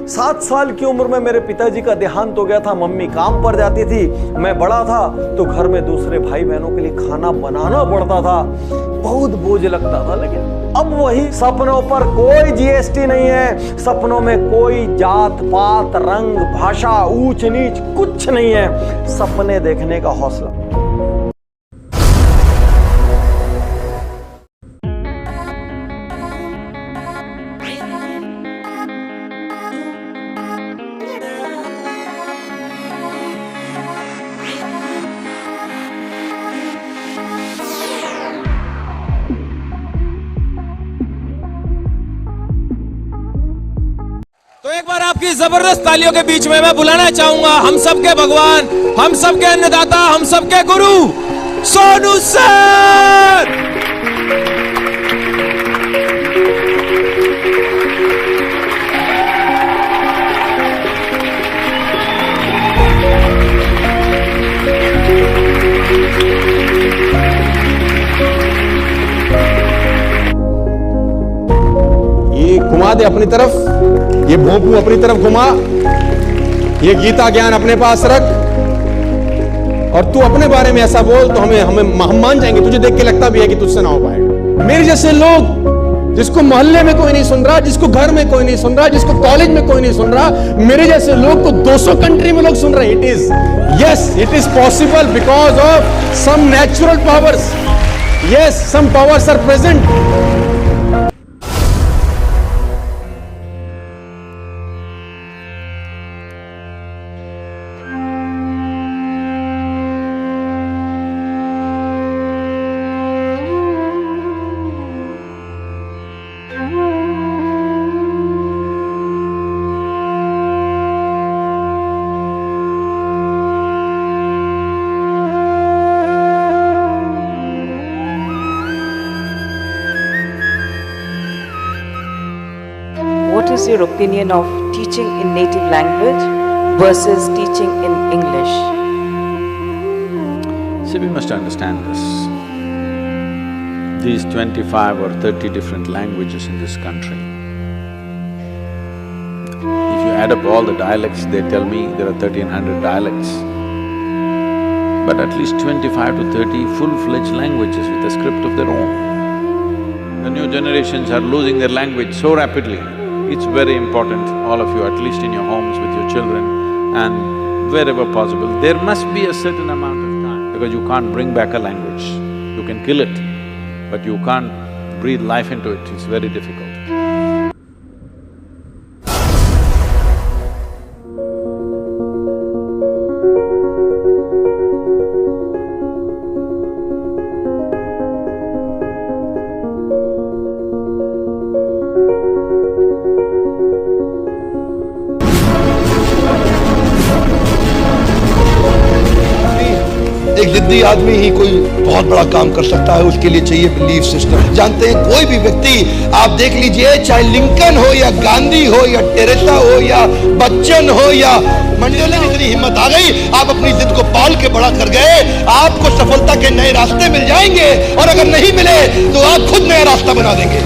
7 साल की उम्र में मेरे पिताजी का देहांत हो गया था। मम्मी काम पर जाती थी, मैं बड़ा था तो घर में दूसरे भाई बहनों के लिए खाना बनाना पड़ता था। बहुत बोझ लगता था। लेकिन अब वही सपनों पर कोई जीएसटी नहीं है। सपनों में कोई जात पात रंग भाषा ऊंच नीच कुछ नहीं है। सपने देखने का हौसला। तो एक बार आपकी जबरदस्त तालियों के बीच में मैं बुलाना चाहूंगा हम सबके भगवान, हम सबके अन्नदाता, हम सबके गुरु सोनू सर। ये घुमा दे अपनी तरफ, ये भोंपू अपनी तरफ घुमा, ये गीता ज्ञान अपने पास रख और तू अपने बारे में ऐसा बोल तो हम मान जाएंगे। तुझे देख के लगता भी है कि तुझसे ना हो पाएगा। मेरे जैसे लोग, जिसको मोहल्ले में कोई नहीं सुन रहा, जिसको घर में कोई नहीं सुन रहा, जिसको कॉलेज में कोई नहीं सुन रहा, मेरे जैसे लोग को 200 कंट्री में लोग सुन रहे हैं। It is possible because of some natural powers. Yes, some powers are present. What is your opinion of teaching in native language versus teaching in English? See, we must understand this. These 25 or 30 different languages in this country, if you add up all the dialects, they tell me there are 1300 dialects. But at least 25 to 30 full-fledged languages with a script of their own. The new generations are losing their language so rapidly. It's very important, all of you, at least in your homes with your children and wherever possible, there must be a certain amount of time, because you can't bring back a language. You can kill it, but you can't breathe life into it, it's very difficult. एक जिद्दी आदमी ही कोई बहुत बड़ा काम कर सकता है। उसके लिए चाहिए बिलीफ सिस्टम। जानते हैं, कोई भी व्यक्ति आप देख लीजिए, चाहे लिंकन हो या गांधी हो या टेरेसा हो या बच्चन हो या मंडेला, इतनी हिम्मत आ गई, आप अपनी जिद को पाल के बड़ा कर गए, आपको सफलता के नए रास्ते मिल जाएंगे। और अगर नहीं मिले तो आप खुद नया रास्ता बना देंगे।